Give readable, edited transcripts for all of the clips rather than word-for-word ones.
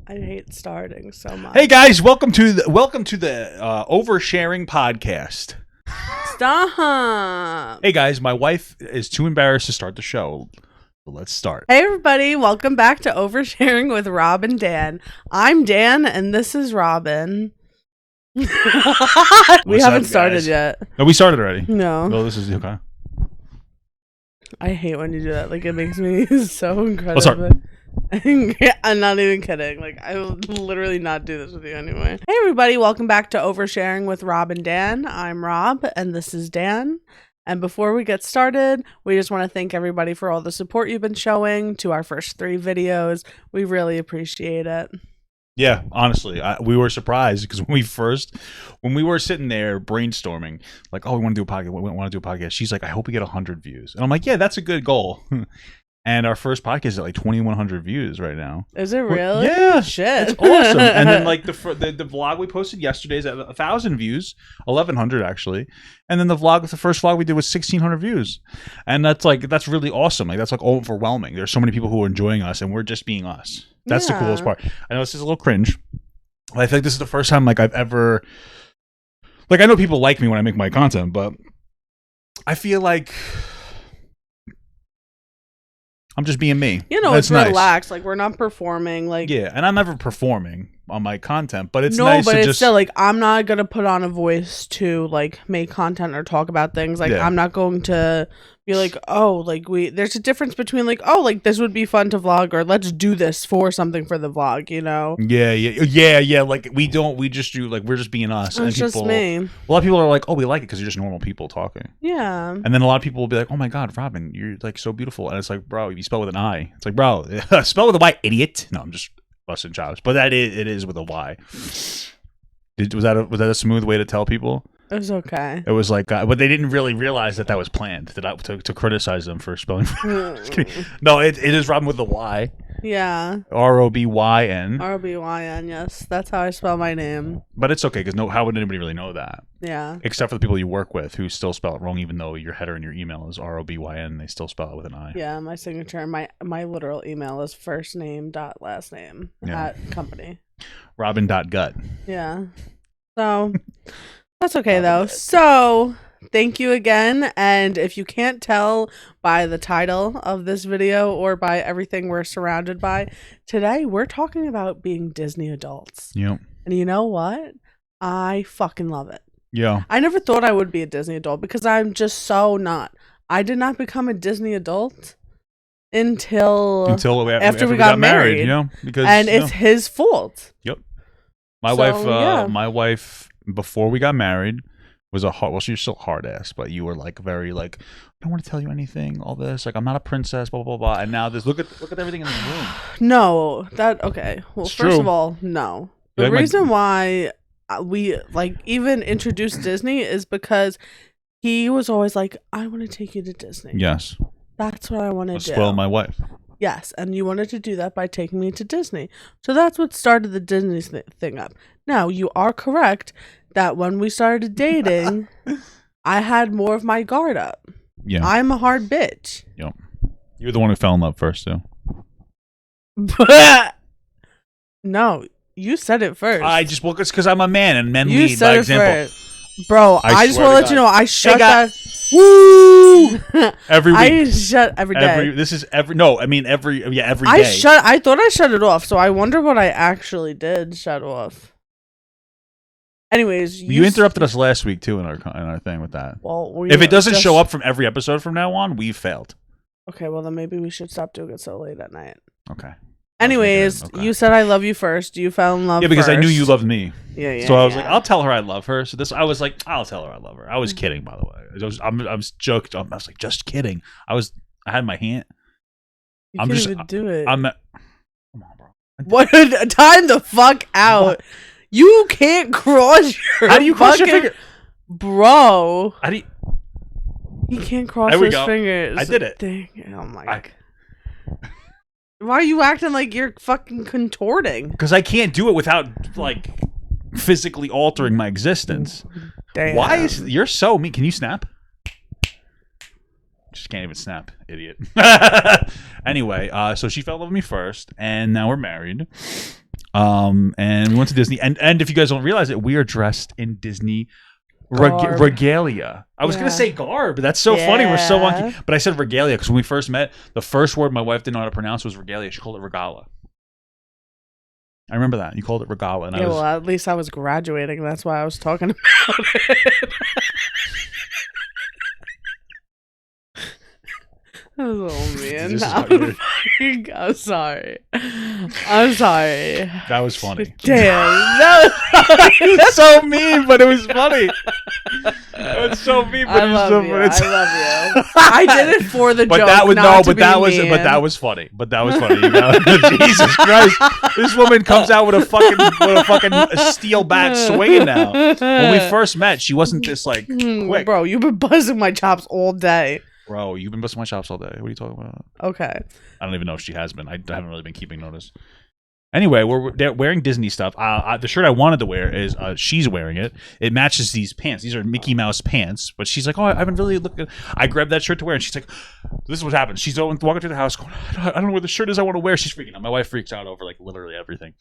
I hate starting so much. Hey guys, welcome to the Oversharing podcast. Stop. Hey guys, my wife is too embarrassed to start the show. So let's start. Hey everybody, welcome back to Oversharing with Rob and Dan. I'm Dan and this is Robin. We haven't started yet. No, we started already. No. No, this is okay. I hate when you do that. Like, it makes me so incredible. Let's start. I'm not even kidding. Like, I will literally not do this with you anyway. Hey everybody, welcome back to Oversharing with Rob and Dan. I'm Rob and this is Dan. And before we get started, we just want to thank everybody for all the support you've been showing to our first 3 videos. We really appreciate it. Yeah, honestly, we were surprised because when we were sitting there brainstorming, like, oh, we want to do a podcast. We want to do a podcast. She's like, I hope we get 100 views. And I'm like, yeah, that's a good goal. And our first podcast is at like 2,100 views right now. Is it really? Yeah, shit, it's awesome. And then like the vlog we posted yesterday is at 1,000 views, 1,100 actually. And then the first vlog we did was 1,600 views, and that's really awesome. Like that's like overwhelming. There's so many people who are enjoying us, and we're just being us. That's the coolest part. I know this is a little cringe. But I think this is the first time like I've ever, like, I know people like me when I make my content, but I feel like I'm just being me. You know, That's it's relaxed. nice. Like, we're not performing. Like, yeah, and I'm never performing on my content, but it's no, nice but to it's just still like I'm not gonna put on a voice to like make content or talk about things. Like, Yeah. I'm not going to be like, oh, like there's a difference between like, oh, like this would be fun to vlog, or let's do this for something for the vlog. You know? Yeah. Like we just do, like, we're just being us. It's just me. A lot of people are like, oh, we like it because you're just normal people talking. Yeah. And then a lot of people will be like, oh my God, Robin, you're like so beautiful. And it's like, bro, you spell with an I. It's like, bro, spell with a Y, idiot. No, I'm just busting chops. But it is with a Y. Was that a smooth way to tell people? It was okay. It was like, but they didn't really realize that was planned. To criticize them for spelling. Just kidding. No, it is Robin with a Y. Yeah. Robyn. Robyn. Yes, that's how I spell my name. But it's okay because how would anybody really know that? Yeah. Except for the people you work with who still spell it wrong, even though your header in your email is Robyn. They still spell it with an I. Yeah, my signature, my literal email is first name dot last name at company. Robin.gut. Yeah. So that's okay though. So thank you again. And if you can't tell by the title of this video or by everything we're surrounded by, today we're talking about being Disney adults. Yep. And you know what? I fucking love it. Yeah. I never thought I would be a Disney adult because I'm just so not. I did not become a Disney adult until after we got married. You know, because it's his fault. Yep. My wife before we got married was she was still hard ass, but you were like very like, I don't want to tell you anything, all this, like, I'm not a princess, blah blah blah. And now look at everything in the room. No, okay. Well, it's first true. of all, no. The reason why we like even introduced Disney is because he was always like, I want to take you to Disney. Yes. That's what I want to do. Spoil my wife. Yes, and you wanted to do that by taking me to Disney. So that's what started the Disney thing up. Now, you are correct that when we started dating, I had more of my guard up. Yeah. I'm a hard bitch. Yep. You were the one who fell in love first, too. No, you said it first. It's because I'm a man and men you lead said by it example. First. Bro, I just want to let you know I shut that. Woo! Every week. I shut every day. Every day. I thought I shut it off, so I wonder what I actually did shut off. Anyways, you interrupted us last week too in our thing with that. Well, if it doesn't show up from every episode from now on, we've failed. Okay, well then maybe we should stop doing it so late at night. Okay. Anyways, you said I love you first. You fell in love. Yeah, because first. I knew you loved me. Yeah. So I was like, I'll tell her I love her. So I was like, I'll tell her I love her. I was kidding, by the way. I was joking. I was like, just kidding. I had my hand. You can't even do it. Come on, bro. What? Time the fuck out. What? You can't cross your. How do you cross your finger, bro? How do you? He can't cross his fingers. I did it. Dang. Oh my god. Why are you acting like you're fucking contorting? Because I can't do it without like physically altering my existence. Damn. Why you're so mean? Can you snap? Just can't even snap, idiot. Anyway, so she fell in love with me first, and now we're married. And we went to Disney. And if you guys don't realize it, we are dressed in Disney regalia. I was gonna say garb. That's so funny. We're so wonky. But I said regalia because when we first met, the first word my wife didn't know how to pronounce was regalia. She called it regala. I remember that. You called it regala. And well, at least I was graduating. That's why I was talking about it. Oh man, I'm sorry. I'm sorry. That was funny. Damn, that was so mean, but it was funny. It was so mean, but it was so funny. I love you. I did it for the joke. That was funny. But that was funny. You know? Jesus Christ, this woman comes out with a fucking steel bat swinging now. When we first met, she wasn't this like quick. Bro, you've been buzzing my chops all day. Bro, you've been busting my chops all day. What are you talking about? Okay. I don't even know if she has been. I haven't really been keeping notice. Anyway, they're wearing Disney stuff. The shirt I wanted to wear is she's wearing it. It matches these pants. These are Mickey Mouse pants. But she's like, oh, I haven't really looked at. I grabbed that shirt to wear, and she's like, this is what happens. She's walking through the house going, I don't know where the shirt is I want to wear. She's freaking out. My wife freaks out over like literally everything.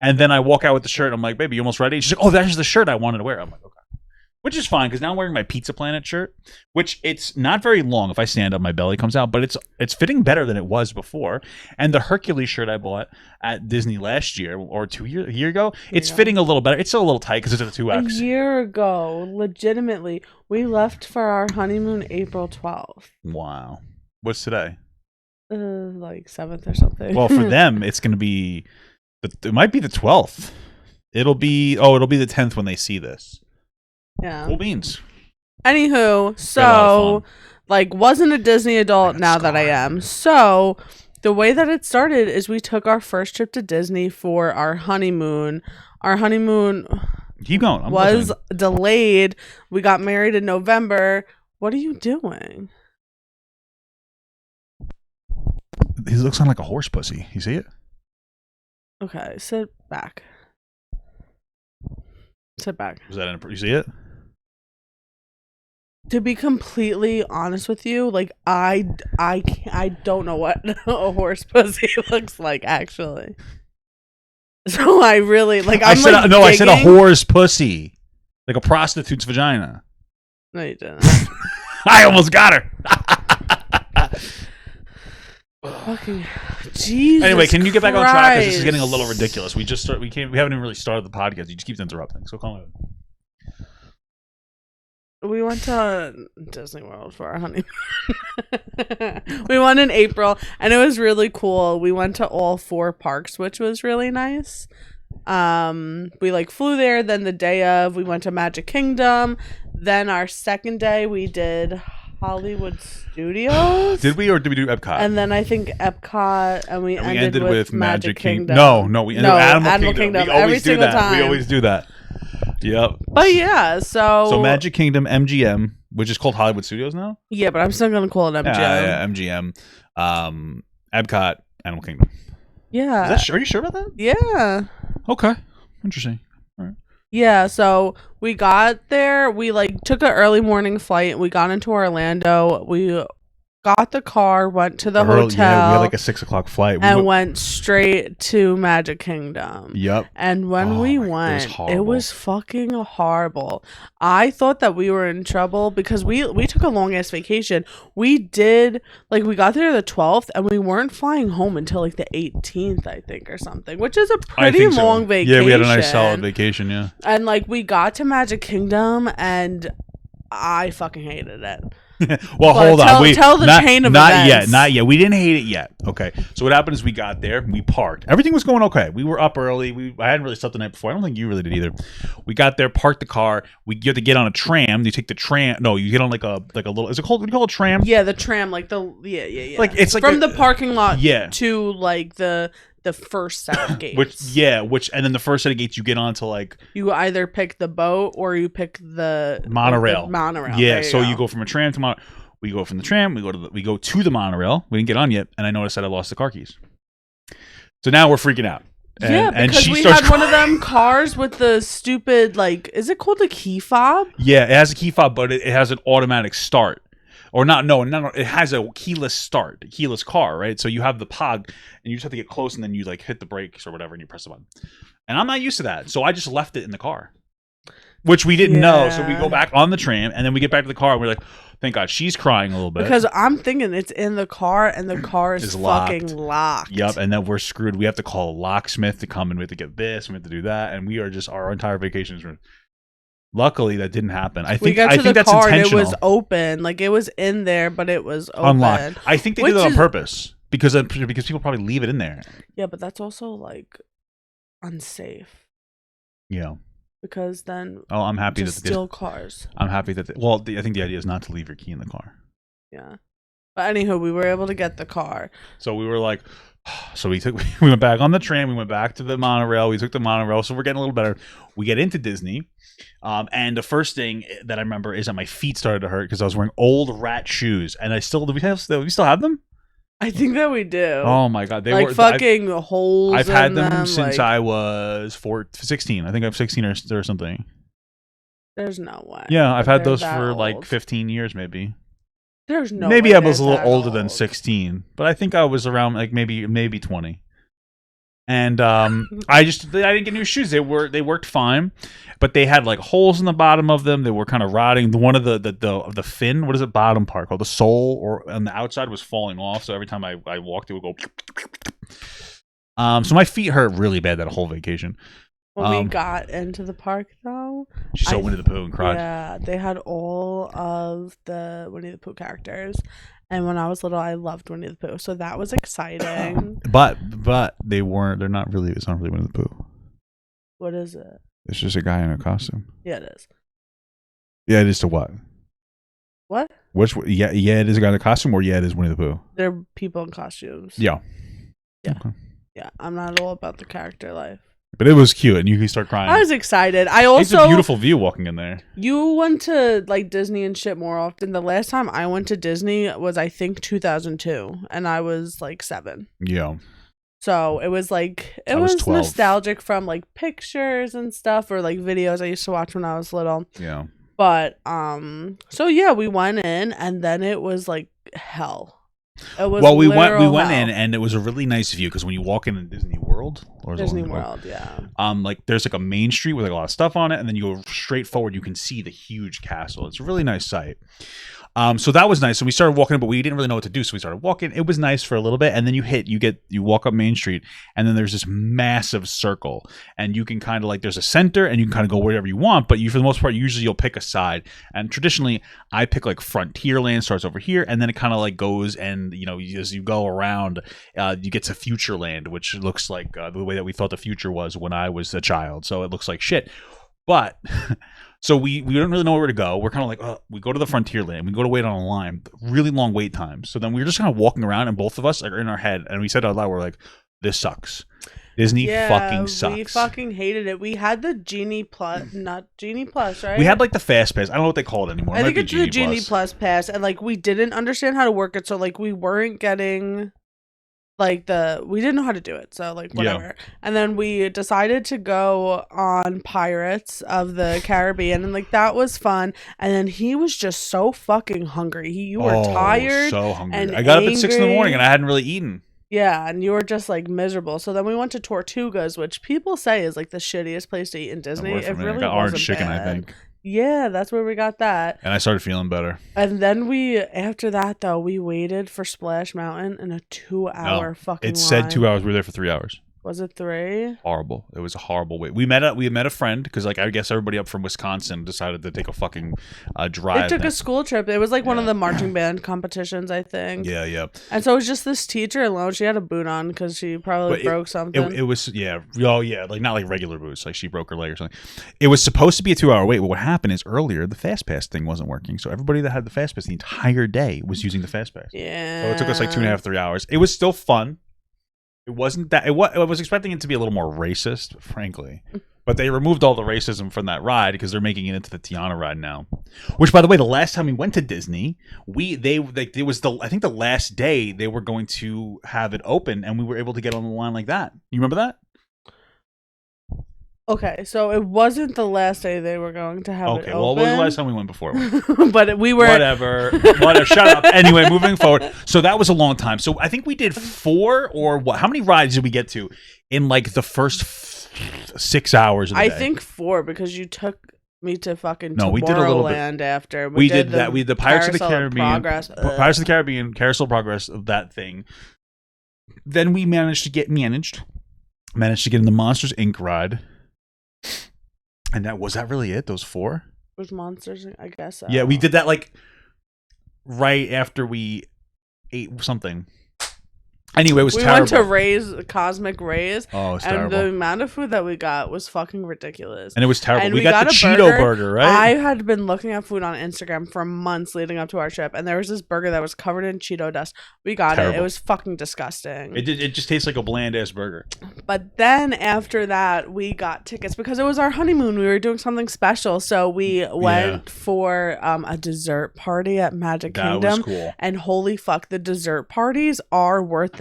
And then I walk out with the shirt. I'm like, baby, you almost ready? She's like, oh, that's the shirt I wanted to wear. I'm like, okay. Which is fine because now I'm wearing my Pizza Planet shirt, which it's not very long. If I stand up, my belly comes out, but it's fitting better than it was before. And the Hercules shirt I bought at Disney last year or a year ago, it's fitting a little better. It's still a little tight because it's a 2X. A year ago, legitimately, we left for our honeymoon April 12th. Wow. What's today? Like 7th or something. Well, for them, it's going to be, it might be the 12th. It'll be the 10th when they see this. Yeah. Cool beans. Anywho, so like wasn't a Disney adult now that I am. So the way that it started is we took our first trip to Disney for our honeymoon. Our honeymoon was delayed. We got married in November. What are you doing? He looks like a horse pussy. You see it? Okay, sit back. Sit back. Was that you see it? To be completely honest with you, like I don't know what a horse pussy looks like actually. So I really like. I said a horse pussy, like a prostitute's vagina. No, you didn't. I almost got her. Fucking Jesus. Anyway, can you get back on track? Because this is getting a little ridiculous. We haven't even really started the podcast. You just keep interrupting. So call it. We went to Disney World for our honeymoon. We went in April, and it was really cool. We went to all 4 parks, which was really nice. We like flew there. Then the day of, we went to Magic Kingdom. Then our second day, we did Hollywood Studios. Did we, or did we do Epcot? And then I think Epcot, and we ended with Magic Kingdom. No, we ended with Animal Kingdom. We every single time. We always do that. Yep. But yeah, so Magic Kingdom, MGM, which is called Hollywood Studios now. Yeah, but I'm still gonna call it MGM. Yeah, MGM. Epcot, Animal Kingdom. Yeah. Are you sure about that? Yeah. Okay. Interesting. All right. Yeah, so we got there. We like took an early morning flight. We got into Orlando. We got the car, went to the hotel. Yeah, we had like a 6:00 flight. And went straight to Magic Kingdom. Yep. And when we went, it was fucking horrible. I thought that we were in trouble because we took a long ass vacation. We did, like, we got there the 12th and we weren't flying home until like the 18th, I think, or something, which is a pretty long vacation. Yeah, we had a nice solid vacation, yeah. And like we got to Magic Kingdom and I fucking hated it. Well, hold on. Tell the chain of events. Not yet. We didn't hate it yet. Okay. So what happened is we got there, we parked. Everything was going okay. We were up early. I hadn't really slept the night before. I don't think you really did either. We got there, parked the car. You have to get on a tram. You take the tram. No, you get on like a little. Is it called? What do you call it, a tram? Yeah, the tram. Like the yeah. Like it's like from the parking lot. Yeah. To like the first set of gates. Which and then the first set of gates you get onto like you either pick the boat or you pick the monorail. Yeah. So you go from a tram to monorail. We go from the tram, we go to the monorail. We didn't get on yet, and I noticed that I lost the car keys. So now we're freaking out. Because we had one of them cars with the stupid, like, is it called a key fob? Yeah, it has a key fob, but it has an automatic start. or not. No, it has a keyless start, keyless car, right? So you have the pog, and you just have to get close, and then you like hit the brakes or whatever, and you press the button. And I'm not used to that, so I just left it in the car, which we didn't know. So we go back on the tram, and then we get back to the car, and we're like, thank God, she's crying a little bit because I'm thinking it's in the car, and the car is fucking locked. Yep, and then we're screwed. We have to call a locksmith to come, and we have to get this, and we have to do that, and we are just our entire vacation is. Luckily, that didn't happen. I think we got to the that's car intentional. And it was open, like it was in there, but it was open. Unlocked. I think they did it on purpose because people probably leave it in there. Yeah, but that's also like unsafe. Yeah. Because then I'm happy that steal cars. I'm happy that I think the idea is not to leave your key in the car. Yeah. But anywho, we were able to get the car. So we were like, we went back on the train. We went back to the monorail. We took the monorail. So we're getting a little better. We get into Disney. And the first thing that I remember is that my feet started to hurt because I was wearing old rat shoes. And we still have them? I think that we do. Oh my God. They were fucking holes. I've had them since I was 16. I think I'm 16 or something. There's no way. Yeah, I've had those for like 15 years maybe. There's no maybe way I was a little older old. than 16, but I think I was around like maybe 20. And I didn't get new shoes. They worked fine, but they had like holes in the bottom of them. They were kind of rotting. One of the fin, what is it, bottom part called, the sole or on the outside was falling off. So every time I walked, it would go. So my feet hurt really bad that whole vacation. When we got into the park, though, she saw Winnie the Pooh and cried. Yeah, they had all of the Winnie the Pooh characters, and when I was little, I loved Winnie the Pooh, so that was exciting. But they weren't. They're not really. It's not really Winnie the Pooh. What is it? It's just a guy in a costume. Yeah, it is. Yeah, it is to what? What? Yeah, it is a guy in a costume, or it is Winnie the Pooh. They're people in costumes. Yeah. Okay. Yeah, I'm not all about the character life. But it was cute, and you start crying. I was excited. It's a beautiful view walking in there. You went to like Disney and shit more often. The last time I went to Disney was I think 2002, and I was like 7. Yeah. So it was like it was nostalgic from like pictures and stuff or like videos I used to watch when I was little. Yeah. But so yeah, we went in, and then it was like hell. It was we went in, and it was a really nice view because when you walk in Disney World, yeah, like there's like a main street with like a lot of stuff on it, and then you go straight forward, you can see the huge castle. It's a really nice sight. So that was nice. So we started walking, but we didn't really know what to do. So we started walking. It was nice for a little bit, and then you walk up Main Street, and then there's this massive circle, and you can kind of like there's a center, and you can kind of go wherever you want. But for the most part, usually you'll pick a side. And traditionally, I pick like Frontierland starts over here, and then it kind of like goes, and as you go around, you get to Futureland, which looks like the way that we thought the future was when I was a child. So it looks like shit, but. So we don't really know where to go. We're kind of like, we go to the Frontierland. We go to wait on a line, really long wait times. So then we were just kind of walking around, and both of us are in our head, and we said out loud, we're like, this sucks. Disney fucking sucks. We fucking hated it. We had the Genie Plus, not Genie Plus, right? We had like the Fast Pass. I don't know what they call it anymore. I think it's the Genie Plus pass, and like we didn't understand how to work it, so like we weren't getting. Like we didn't know how to do it, so like whatever. Yeah. And then we decided to go on Pirates of the Caribbean, and like that was fun. And then he was just so fucking hungry. You were tired, so hungry. And I got angry. Up at 6 a.m, and I hadn't really eaten. Yeah, and you were just like miserable. So then we went to Tortugas, which people say is like the shittiest place to eat in Disney. It really I got orange chicken, bad. I think. Yeah, that's where we got that. And I started feeling better. And then after that though, we waited for Splash Mountain in a 2-hour fucking line. It said 2 hours. We were there for 3 hours. Was it 3? Horrible. It was a horrible wait. We met a friend because like I guess everybody up from Wisconsin decided to take a fucking drive. They took a school trip. It was like one of the marching band competitions, I think. Yeah. And so it was just this teacher alone. She had a boot on because she probably broke something. It was like not like regular boots. Like she broke her leg or something. It was supposed to be a 2-hour wait. But what happened is earlier the Fast Pass thing wasn't working. So everybody that had the Fast Pass the entire day was using the Fast Pass. Yeah. So it took us like 2.5, 3 hours. It was still fun. It wasn't that. I was expecting it to be a little more racist, frankly, but they removed all the racism from that ride because they're making it into the Tiana ride now. Which, by the way, the last time we went to Disney, it was I think the last day they were going to have it open, and we were able to get on the line like that. You remember that? Okay, so it wasn't the last day they were going to have it Okay, open. well, what was the last time we went before? But we were Whatever. Shut up. Anyway, moving forward. So that was a long time. So I think we did 4 or what? How many rides did we get to in like the first 6 hours of the day? I think 4 because you took me to fucking No, we did a little bit. Tomorrowland after. We did that. We did the Pirates of the Carousel Caribbean, Progress. Pirates of the Caribbean, Carousel Progress of that thing. Then we managed to get in the Monsters Inc. ride. And was that really it? Those 4? Was Monsters, I guess so. Yeah, we did that like right after we ate something. Anyway, it was terrible. We went to Cosmic Rays. Oh, it was and terrible. the amount of food that we got was fucking ridiculous. And it was terrible. And we got the Cheeto burger, right? I had been looking at food on Instagram for months leading up to our trip, and there was this burger that was covered in Cheeto dust. We got it. It was fucking disgusting. It just tastes like a bland-ass burger. But then after that, we got tickets because it was our honeymoon. We were doing something special. So we went for a dessert party at Magic Kingdom. That was cool. And holy fuck, the dessert parties are worth it.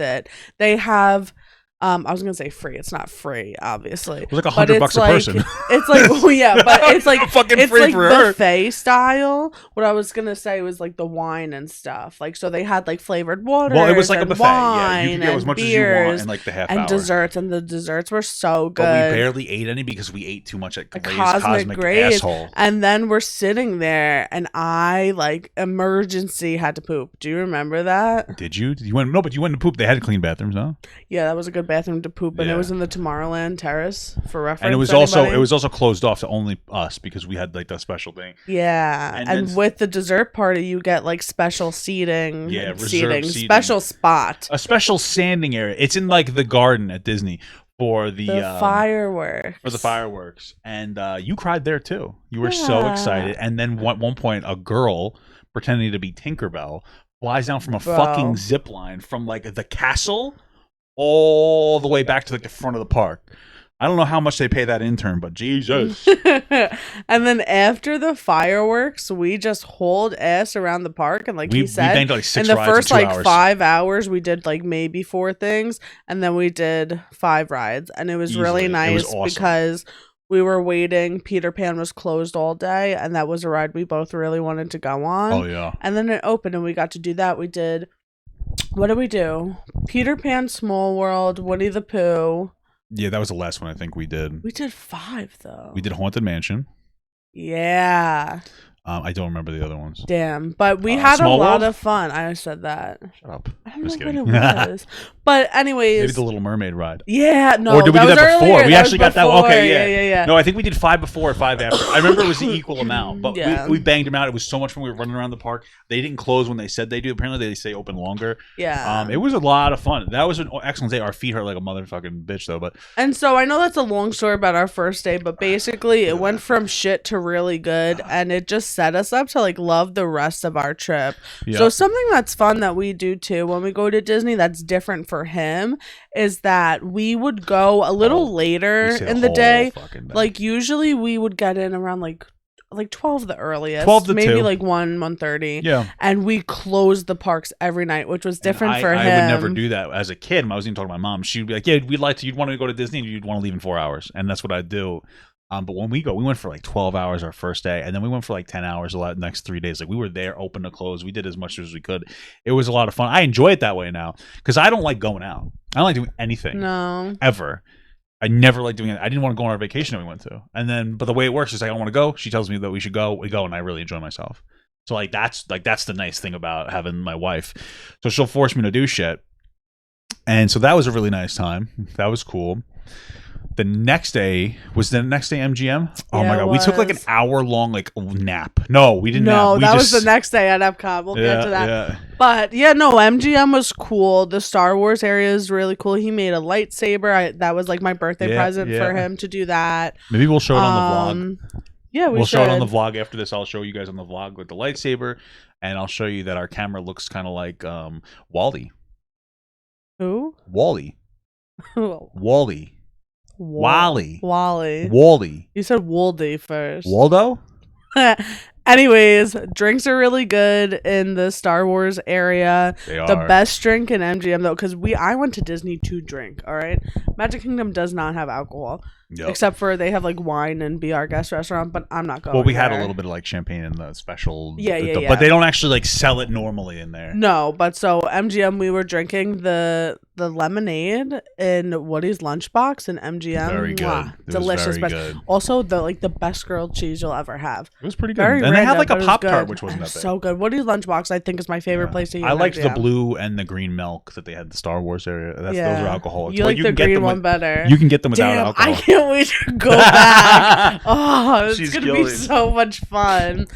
They have I was gonna say free. It's not free, obviously. It was like $100 a person. It's like, well, yeah, but it's like fucking it's free like for her. buffet style. What I was gonna say was like the wine and stuff. Like, so they had like flavored water. Well, it was like a buffet. Yeah, you could get and as much beers as you want in like the half and hour. desserts, and the desserts were so good. But we barely ate any because we ate too much at Cosmic Grace. asshole. And then we're sitting there, and I like emergency had to poop. Do you remember that? Did you? You went no, but you went to poop. They had clean bathrooms, huh? Yeah, that was a good bathroom to poop, and it was in the Tomorrowland Terrace for reference. And it was also closed off to only us because we had like that special thing. Yeah, and with the dessert party, you get like special seating. Yeah, seating, special spot, a special standing area. It's in like the garden at Disney for the fireworks. For the fireworks, and you cried there too. You were so excited, and then at one point, a girl pretending to be Tinkerbell flies down from a fucking zip line from like the castle all the way back to like the front of the park. I don't know how much they pay that intern, but Jesus. And then after the fireworks, we just hauled ass around the park, and like he said, we like 6 in the rides first in 2 like hours. 5 hours, we did like maybe 4 things, and then we did 5 rides, and it was really nice. It was awesome. Because we were waiting. Peter Pan was closed all day, and that was a ride we both really wanted to go on. Oh yeah. And then it opened, and we got to do that. We did. What did we do? Peter Pan, Small World, Winnie the Pooh. Yeah, that was the last one I think we did. We did 5 though. We did Haunted Mansion. Yeah. I don't remember the other ones. Damn, but we had a lot of fun. I said that. Shut up. I don't know what it was. But anyways. Maybe the Little Mermaid ride. Yeah, no. Or did we do that before? We actually got that. Okay, yeah. No, I think we did 5 before or 5 after. I remember it was the equal amount, but Yeah. we banged them out. It was so much fun. We were running around the park. They didn't close when they said they do. Apparently, they say open longer. Yeah. It was a lot of fun. That was an excellent day. Our feet hurt like a motherfucking bitch, though. But And so I know that's a long story about our first day, but basically it went from shit to really good, and it just set us up to like love the rest of our trip. Yep. So something that's fun that we do too when we go to Disney that's different for him is that we would go a little later in the day. Like usually we would get in around like 12 the earliest, 12 to maybe 2. like 1:30. Yeah. And we closed the parks every night, which was different for him. I would never do that as a kid. I was even talking to my mom. She'd be like, "Yeah, you'd want to go to Disney, and you'd want to leave in 4 hours," and that's what I'd do. But when we went for like 12 hours our first day, and then we went for like 10 hours the next 3 days. Like we were there, open to close. We did as much as we could. It was a lot of fun. I enjoy it that way now because I don't like going out. I don't like doing anything. No. Ever. I never liked doing it. I didn't want to go on our vacation that we went to. And then, but the way it works is I don't want to go. She tells me that we should go. We go, and I really enjoy myself. So that's the nice thing about having my wife. So she'll force me to do shit. And so that was a really nice time. That was cool. The next day MGM. Oh my god, we took like an hour-long like nap. No, we didn't. No, that was the next day at Epcot. We'll get to that. Yeah. But yeah, no, MGM was cool. The Star Wars area is really cool. He made a lightsaber. That was like my birthday present for him to do that. Maybe we'll show it on the vlog. Yeah, we'll show it on the vlog after this. I'll show you guys on the vlog with the lightsaber, and I'll show you that our camera looks kind of like Wally. Who? Wally. Wally. Wally. Wally. You said Waldy first. Waldo? Anyways, drinks are really good in the Star Wars area. They The are. best drink in MGM though, because I went to Disney to drink. All right, Magic Kingdom does not have alcohol, Yep. except for they have like wine and be our guest restaurant. But I'm not going. Well, we had a there. little bit of like champagne in the special. Yeah. But they don't actually like sell it normally in there. No, but so MGM, we were drinking the lemonade in Woody's lunchbox in MGM. Very good. Mwah, It delicious. was very Best. good. Also, the best grilled cheese you'll ever have. It was pretty good. Very And they had random, like a but it was Pop Tart, good. which wasn't that bad. So good. Woody's lunchbox, I think, is my favorite Yeah. place to eat. I in liked the MGM. blue and the green milk that they had at the Star Wars area. Those are alcoholic. You Well, like the can get green them one with- better. You can get them without Damn, alcohol. I can't wait to go back. Oh, it's She's gonna be guilty. so much fun.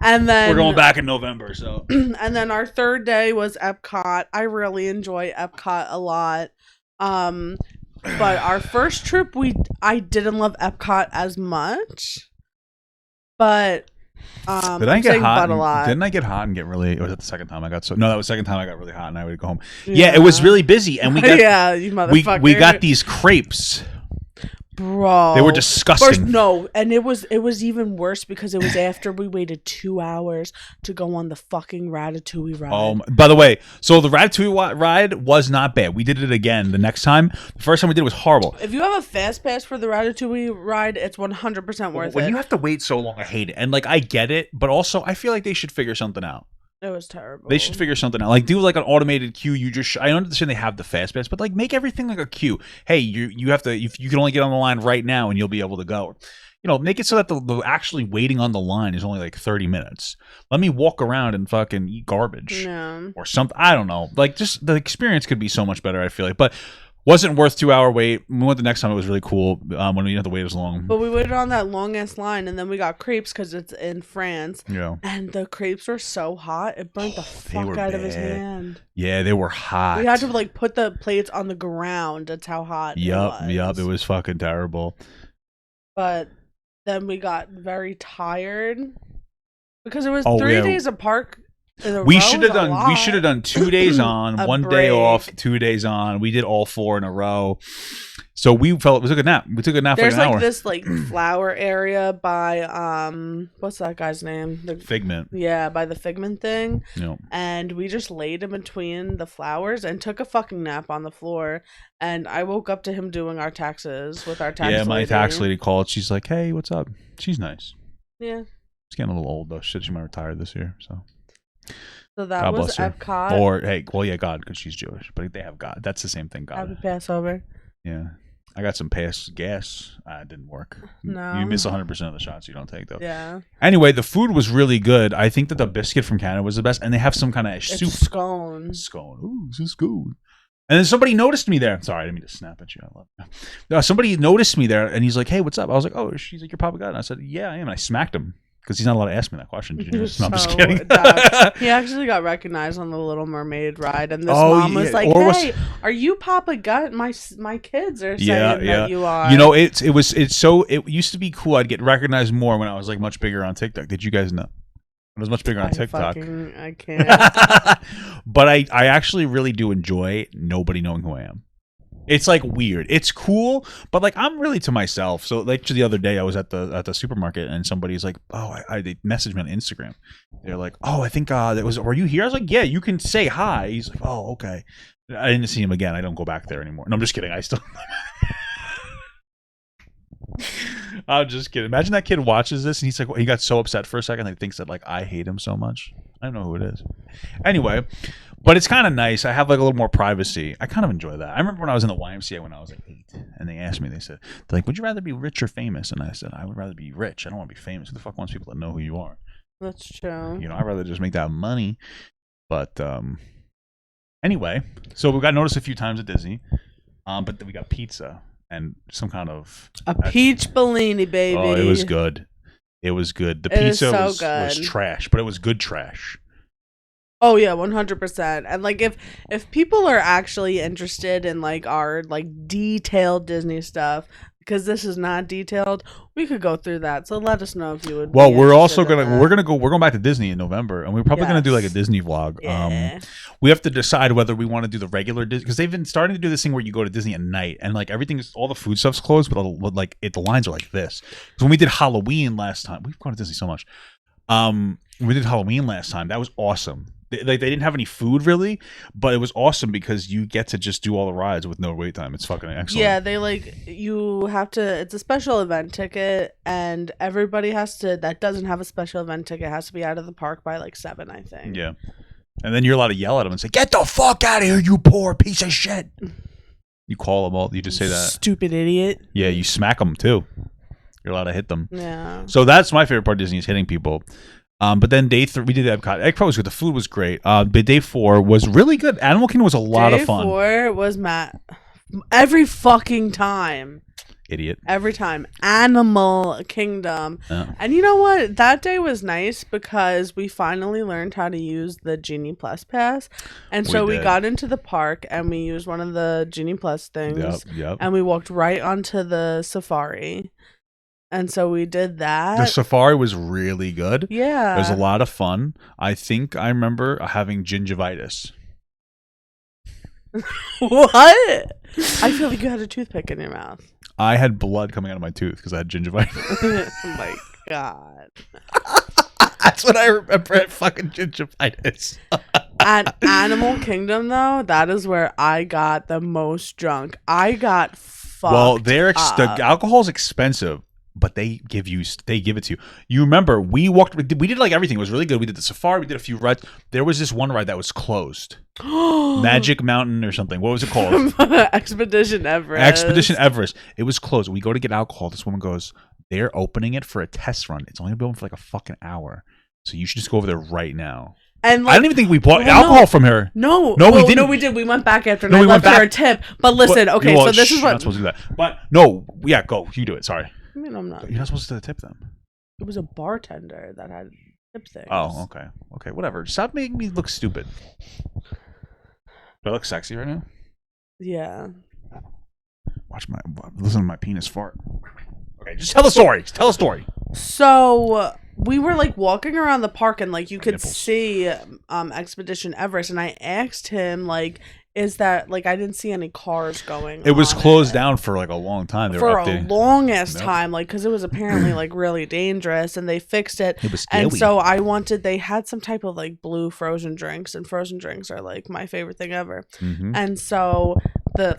And then We're going back in November, so and then our third day was Epcot. I really enjoy Epcot a lot. But our first trip, I didn't love Epcot as much. But did I I'm get saying hot? but a lot. Didn't I get hot and get really? Or was that the second time I got so? No, that was the second time I got really hot and I would go home. Yeah, it was really busy, and we got yeah, you motherfucker. we got these crepes. Bro, They were disgusting. First, no, and it was even worse because it was after we waited 2 hours to go on the fucking Ratatouille ride. By the way, so the Ratatouille ride was not bad. We did it again the next time. The first time we did it was horrible. If you have a fast pass for the Ratatouille ride, it's 100% worth When it. you have to wait so long, I hate it. And like I get it, but also I feel like they should figure something out. It was terrible. They should figure something out. Like do like an automated queue. You just I understand they have the fast pass, but like make everything like a queue. Hey, you have to if you can only get on the line right now and you'll be able to go. You know, make it so that the actually waiting on the line is only like 30 minutes. Let me walk around and fucking eat garbage Yeah. or something. I don't know. Like just the experience could be so much better, I feel like. But wasn't worth 2 hour wait. We went the next time. It was really cool when we didn't have to wait as long. But we waited on that long ass line, and then we got crepes because it's in France. Yeah. And the crepes were so hot, it burnt the fuck were out of his bad. hand. Yeah, they were hot. We had to like put the plates on the ground. That's how hot. Yup. It was. It was fucking terrible. But then we got very tired because it was Oh, 3 yeah. days of park. We should have done 2 days on, A 1 day break. off, 2 days on. We did all 4 in a row. So we took a nap. We took a nap There's for an like hour. this like flower area by what's that guy's name? Figment. Yeah, by the Figment thing. You know. And we just laid in between the flowers and took a fucking nap on the floor. And I woke up to him doing our taxes with our tax Yeah, my lady. tax lady called. She's like, "Hey, what's up?" She's nice. Yeah. She's getting a little old though. Shit, she might retire this year. So So that God was bless her. Epcot. Or hey, well, yeah, God, because she's Jewish, but they have God. That's the same thing. Happy God. Passover. Yeah. I got some gas. It didn't work. No. You miss 100% of the shots you don't take though. Yeah. Anyway, the food was really good. I think that the biscuit from Canada was the best, and they have some kind of It's soup. scones. Scone. Ooh, this is good. And then somebody noticed me there. Sorry, I didn't mean to snap at you. I love you. No, somebody noticed me there, and he's like, "Hey, what's up?" I was like, "Oh, she's like your Papa God." And I said, "Yeah, I am." And I smacked him because he's not allowed to ask me that question. He was No, I'm just so kidding. dumb. He actually got recognized on the Little Mermaid ride, and this Oh, mom was yeah. like, Or was- "Hey, are you Papa Gut? My kids are saying Yeah, that you are." You know, it used to be cool. I'd get recognized more when I was like much bigger on TikTok. Did you guys know? I was much bigger on TikTok. I can't. But I actually really do enjoy nobody knowing who I am. It's like weird. It's cool, but like I'm really to myself. So like the other day I was at the supermarket and somebody's like, "Oh, they messaged me on Instagram." They're like, "Oh, I think were you here?" I was like, "Yeah, you can say hi." He's like, "Oh, okay." I didn't see him again. I don't go back there anymore. No, I'm just kidding. I still I'm just kidding. Imagine that kid watches this and he's like, he got so upset for a second that he thinks that like I hate him so much. I don't know who it is. Anyway, but it's kind of nice. I have like a little more privacy. I kind of enjoy that. I remember when I was in the YMCA when I was like 8, and they asked me, they're like, "Would you rather be rich or famous?" And I said, "I would rather be rich. I don't want to be famous. Who the fuck wants people to know who you are?" That's true. You know, I'd rather just make that money. But anyway, so we got noticed a few times at Disney, but then we got pizza and some kind of A peach Bellini, baby. Oh, it was good. It was good. The It is pizza so was good. trash, but it was good trash. Oh yeah, 100%. And like if people are actually interested in like our like detailed Disney stuff, because this is not detailed, we could go through that. So let us know if you would. Well, be we're also interested in we're that. going back to Disney in November, and we're probably going to do like a Yes. Disney vlog. Yeah. We have to decide whether we want to do the regular Disney, because they've been starting to do this thing where you go to Disney at night and like everything's all the food stuff's closed, but like the lines are like this. Because when we did Halloween last time, we've gone to Disney so much. We did Halloween last time. That was awesome. They didn't have any food really, but it was awesome because you get to just do all the rides with no wait time. It's fucking excellent. Yeah, they you have to. It's a special event ticket, and everybody has to. That doesn't have a special event ticket has to be out of the park by like 7, I think. Yeah, and then you're allowed to yell at them and say, "Get the fuck out of here, you poor piece of shit." You call them all. You just say that. Stupid idiot. Yeah, you smack them too. You're allowed to hit them. Yeah. So that's my favorite part of Disney is hitting people. But then day 3, we did Epcot. Epcot was good. The food was great. But day 4 was really good. Animal Kingdom was a lot of fun. Day 4 was Matt. Every fucking time. Idiot. Every time. Animal Kingdom. Oh. And you know what? That day was nice because we finally learned how to use the Genie Plus pass. And so we got into the park and we used one of the Genie Plus things. Yep. And we walked right onto the safari. And so we did that. The safari was really good. Yeah. It was a lot of fun. I think I remember having gingivitis. What? I feel like you had a toothpick in your mouth. I had blood coming out of my tooth because I had gingivitis. Oh my God. That's what I remember at fucking gingivitis. At Animal Kingdom, though, that is where I got the most drunk. I got fucked Well, up. the alcohol's expensive. But they give it to you. You remember we did like everything. It was really good. We did the safari. We did a few rides. There was this one ride that was closed. Magic Mountain or something. What was it called? Expedition Everest. Expedition Everest. It was closed. We go to get alcohol. This woman goes, they're opening it for a test run. It's only been open for like a fucking hour. So you should just go over there right now. And like, I don't even think we bought alcohol from her. No, we didn't. No, we did. We went back after and we left went her a tip. But listen, okay, so this is what... You're not supposed to do that. But no, yeah, go. You do it. Sorry. I mean, I'm not. You're not supposed to tip them. It was a bartender that had tip things. Oh, okay. Okay, whatever. Stop making me look stupid. Do I look sexy right now? Yeah. Listen to my penis fart. Okay, just tell the story. Tell a story. So we were like walking around the park and like you could nipples. see Expedition Everest, and I asked him like, is that like I didn't see any cars going. It was closed down for like a long time. They for were a long ass time, like because it was apparently like really dangerous, and they fixed it. It was scary. And so they had some type of like blue frozen drinks, and frozen drinks are like my favorite thing ever. Mm-hmm. And so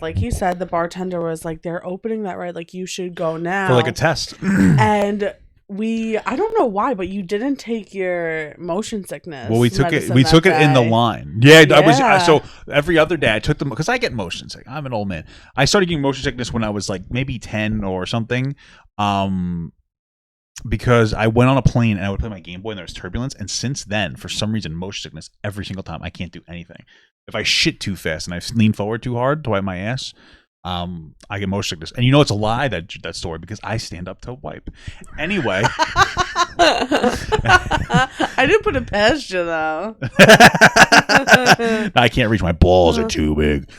like he said, the bartender was like, they're opening that right, like you should go now for like a test. And I don't know why, but you didn't take your motion sickness. Well, we took it in the line. Yeah, yeah. I was so every other day I took them because I get motion sick. I'm an old man. I started getting motion sickness when I was like maybe 10 or something. Because I went on a plane and I would play my Game Boy and there was turbulence, and since then, for some reason, motion sickness every single time. I can't do anything. If I shit too fast and I lean forward too hard to wipe my ass, I get motion sickness. And you know it's a lie, that story, because I stand up to wipe. Anyway. I didn't put it past you, though. I can't reach. My balls are too big.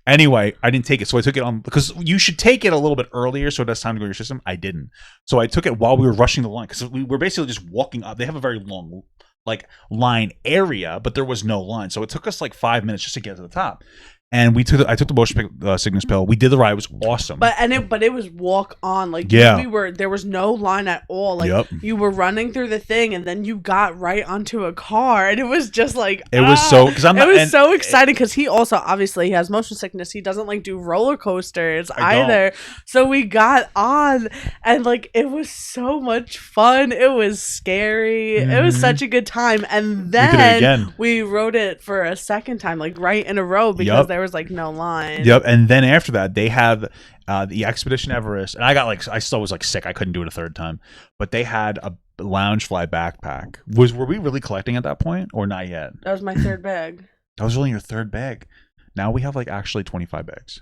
Anyway, I didn't take it. So I took it on because you should take it a little bit earlier so it has time to go to your system. I didn't. So I took it while we were rushing the line because we were basically just walking up. They have a very long like line area, but there was no line. So it took us like 5 minutes just to get to the top. And I took the motion sickness pill. We did the ride. It was awesome. But it was walk on. Like yeah. There was no line at all. Like you were running through the thing and then you got right onto a car and it was just like it was so so exciting because he also obviously has motion sickness. He doesn't like do roller coasters either. So we got on and like it was so much fun. It was scary. Mm-hmm. It was such a good time. And then we rode it for a second time, like right in a row because there was like no line. Yep. And then after that, they had the Expedition Everest, and I still was like sick. I couldn't do it a third time, but they had a Loungefly backpack. Were we really collecting at that point or not yet? That was my third bag. That was only your third bag. Now we have like actually 25 bags.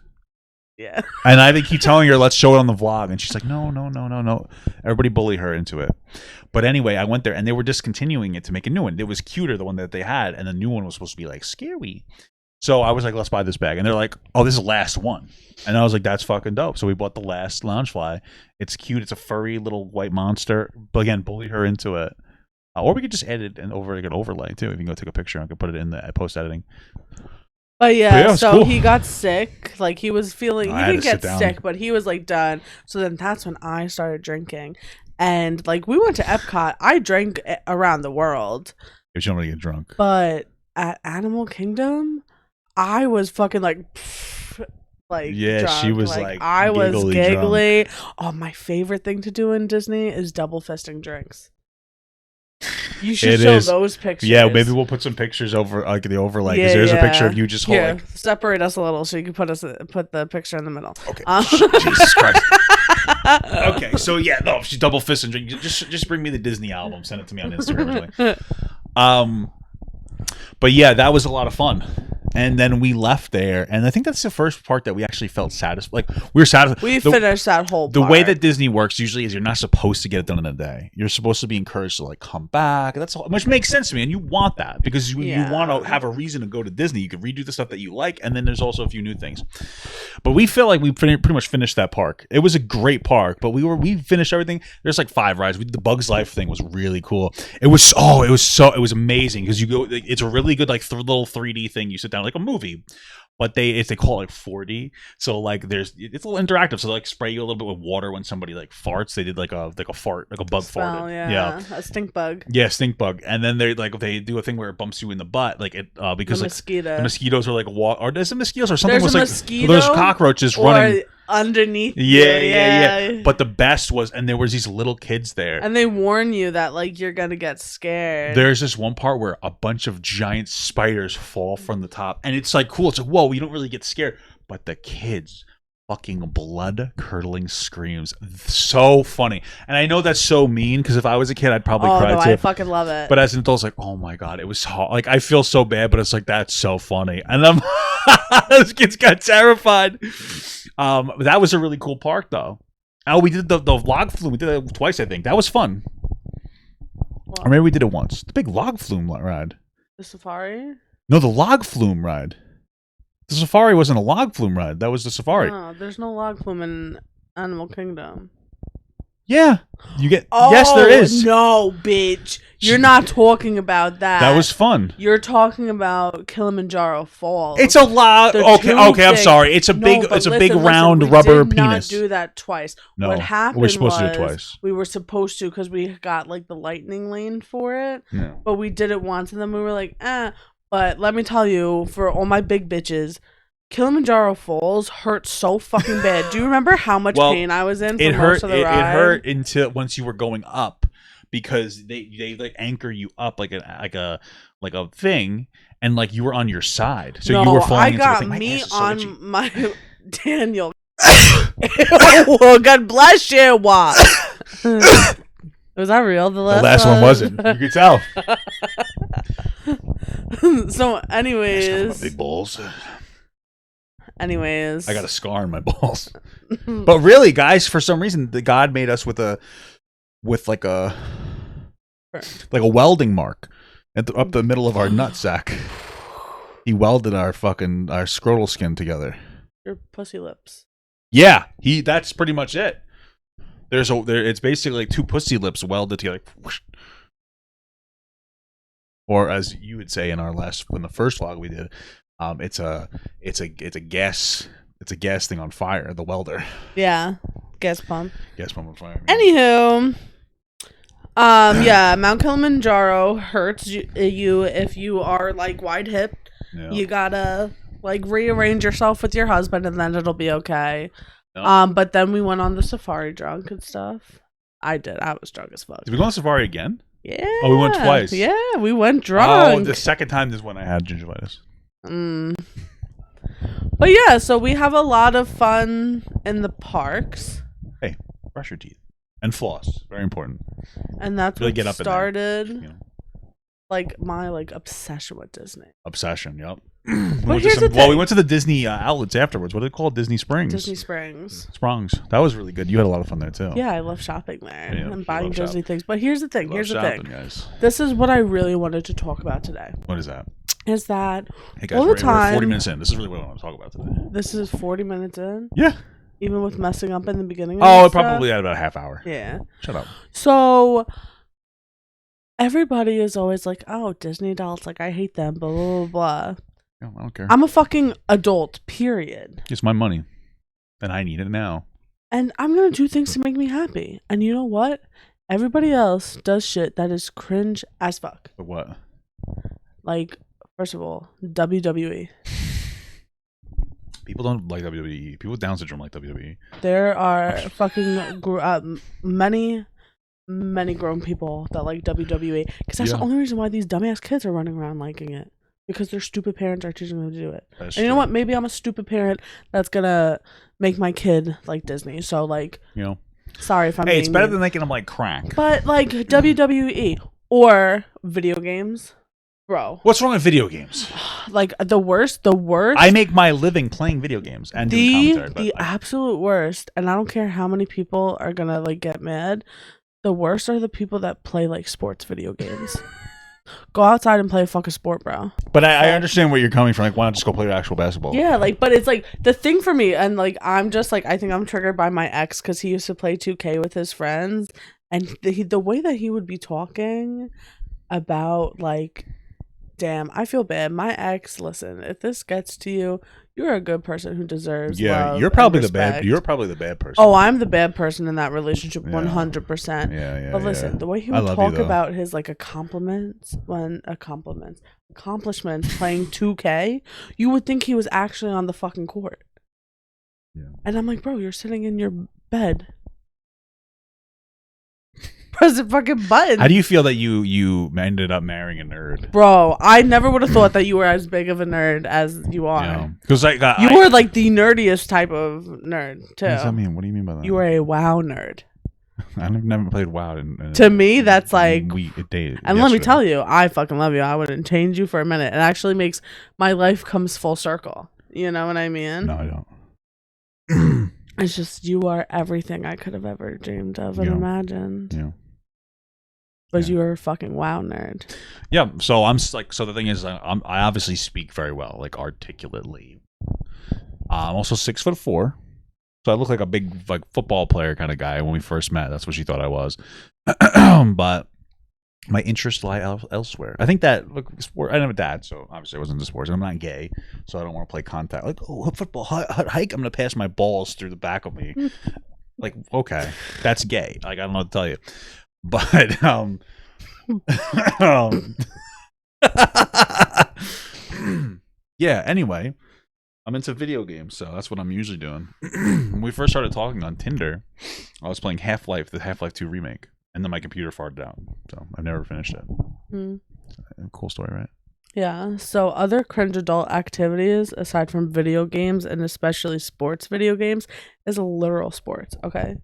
Yeah. And I keep telling her, let's show it on the vlog. And she's like, no. Everybody bully her into it. But anyway, I went there and they were discontinuing it to make a new one. It was cuter, the one that they had. And the new one was supposed to be like scary. So I was like, let's buy this bag. And they're like, oh, this is the last one. And I was like, that's fucking dope. So we bought the last Loungefly. It's cute. It's a furry little white monster. But again, bully her into it. Or we could just edit and like an overlay too. If you can go take a picture, I could put it in the post editing. But yeah, it yeah, was so cool. he got sick. Like he was feeling, I he had didn't to sit get down. sick, but he was like done. So then that's when I started drinking. And like we went to Epcot. I drank around the world. If you don't want to get drunk. But at Animal Kingdom, I was fucking like, like Yeah, drunk. she was like I was giggly giggly. Oh, my favorite thing to do in Disney is double fisting drinks. You should It show is. those pictures. Yeah, maybe we'll put some pictures over like the overlay. Because Yeah, there's a yeah. picture of you just Here, holding. separate us a little so you can put the picture in the middle. Okay. Jesus Christ. Okay, so yeah, no, she's double fist and drink. Just bring me the Disney album. Send it to me on Instagram. Or something. But yeah, that was a lot of fun. And then we left there, and I think that's the first part that we actually felt satisfied. Like we were satisfied. We finished that whole. The part. way that Disney works usually is you're not supposed to get it done in a day. You're supposed to be encouraged to like come back. That's all, which makes sense to me, and you want that because you want to have a reason to go to Disney. You can redo the stuff that you like, and then there's also a few new things. But we feel like we pretty much finished that park. It was a great park, but we finished everything. There's like 5 rides. We did the Bugs Life thing was really cool. It was amazing because you go. It's a really good like little 3D thing. You sit down like a movie. But they call it like 4D, so like it's a little interactive. So they, like spray you a little bit with water when somebody like farts. They did like a fart, like a bug farted. Yeah, a stink bug. Yeah, stink bug. And then they do a thing where it bumps you in the butt, like it because the mosquitoes are like or there's some mosquitoes or something. There's was a like mosquito there's cockroaches running underneath. Yeah. But the best was, and there was these little kids there, and they warn you that like you're gonna get scared. There's this one part where a bunch of giant spiders fall from the top, and it's like cool. It's like whoa, you don't really get scared, but the kids fucking blood curdling screams, so funny. And I know that's so mean because if I was a kid, I'd probably cry too. I fucking love it. But as an adult, it's like, oh my god, it was like I feel so bad, but it's like that's so funny. And then those kids got terrified. That was a really cool park though. Oh, we did the log flume. We did it twice, I think. That was fun. What? Or maybe we did it once. The big log flume ride. The safari? No, the log flume ride. The safari wasn't a log flume ride. That was the safari. No, there's no log flume in Animal Kingdom. Yeah. You get yes, there is. No, bitch. You're not talking about that. That was fun. You're talking about Kilimanjaro Falls. It's a log. Okay, I'm sorry. It's a big round rubber penis. We did not do that twice. No, what happened we're supposed to do it twice. We were supposed to because we got like the lightning lane for it. Yeah. But we did it once and then we were like, eh. But let me tell you, for all my big bitches, Kilimanjaro Falls hurt so fucking bad. Do you remember how much pain I was in for most of the ride? It hurt until once you were going up because they like anchor you up like a thing, and like you were on your side, so you were falling into the thing. Me on my Daniel. Well, God bless you. What? Was that real? The last one wasn't. You could tell. So, anyways, big balls. Anyways, I got a scar on my balls. But really, guys, for some reason, the God made us with like a welding mark up the middle of our nutsack. He welded our scrotal skin together. Your pussy lips. Yeah, that's pretty much it. It's basically like 2 pussy lips welded together. Whoosh. Or as you would say in the first vlog we did, it's a gas thing on fire, the welder. Yeah, gas pump on fire. Anywho, yeah, Mount Kilimanjaro hurts you if you are like wide hipped. Yeah. You gotta like rearrange yourself with your husband, and then it'll be okay. No. But then we went on the safari drunk and stuff. I did. I was drunk as fuck. Did we go on safari again? Yeah. Oh, we went twice. Yeah, we went drunk. Oh, the second time is when I had gingivitis. But yeah, so we have a lot of fun in the parks. Hey, brush your teeth and floss. Very important. And that's really what started like my obsession with Disney. Obsession, yep. We went to the Disney outlets afterwards. What are they called? Disney Springs. Disney Springs. That was really good. You had a lot of fun there too. Yeah, I love shopping there and buying Disney things. But here's the thing. Guys. This is what I really wanted to talk about today. What is that? Is that hey guys, all the time? We're 40 minutes in. This is really what I want to talk about today. This is 40 minutes in? Yeah. Even with messing up in the beginning? It probably had about a half hour. Yeah. Shut up. So everybody is always like, oh, Disney adults, like I hate them, blah, blah, blah, blah. No, I don't care. I'm a fucking adult, period. It's my money, and I need it now. And I'm going to do things to make me happy. And you know what? Everybody else does shit that is cringe as fuck. But what? Like, first of all, WWE. People don't like WWE. People with Down syndrome like WWE. There are fucking many grown people that like WWE. Because that's the only reason why these dumbass kids are running around liking it. Because their stupid parents are teaching them to do it. That's and you know what? Maybe I'm a stupid parent that's going to make my kid like Disney. So, like, sorry if I'm Hey, it's better mean. than making them like crack. But, like, WWE or video games. Bro. What's wrong with video games? Like, the worst. I make my living playing video games and doing commentary. The absolute worst, and I don't care how many people are going to, like, get mad. The worst are the people that play, like, sports video games. Go outside and play a fucking sport, bro. But I understand where you're coming from. Like, why not just go play actual basketball? Yeah, like, but it's like the thing for me, and like, I'm just like, I think I'm triggered by my ex because he used to play 2K with his friends, and the way that he would be talking about, like, damn, I feel bad. My ex, listen, if this gets to you, you're a good person who deserves love. You're probably and the bad. respect. You're probably the bad person. Oh, I'm the bad person in that relationship, 100%. Yeah. But listen, the way he would talk about his like accomplishments playing 2K, you would think he was actually on the fucking court. Yeah. And I'm like, bro, you're sitting in your bed. Press the fucking button. How do you feel that you ended up marrying a nerd? Bro, I never would have thought that you were as big of a nerd as you are. Because you were like the nerdiest type of nerd too. What does that mean? What do you mean by that? You were a WoW nerd. I've never played WoW. To me, that's like. And let me tell you, I fucking love you. I wouldn't change you for a minute. It actually makes my life comes full circle. You know what I mean? No, I don't. It's just you are everything I could have ever dreamed of and imagined. Yeah. But you were a fucking WoW nerd. Yeah. So I'm like, so the thing is, I obviously speak very well, like articulately. I'm also 6'4", so I look like a big like football player kind of guy. When we first met, that's what she thought I was. But my interests lie elsewhere. I think that sport. I didn't have a dad, so obviously I wasn't into sports. And I'm not gay, so I don't want to play contact. Like, oh, football hike. I'm gonna pass my balls through the back of me. Like, okay, that's gay. Like, I don't know what to tell you. But yeah, anyway, I'm into video games, so that's what I'm usually doing. When we first started talking on Tinder, I was playing Half-Life, the Half-Life 2 remake, and then my computer farted out, so I've never finished it. Cool story, right? Yeah, so other cringe adult activities aside from video games and especially sports video games is literal sports, okay?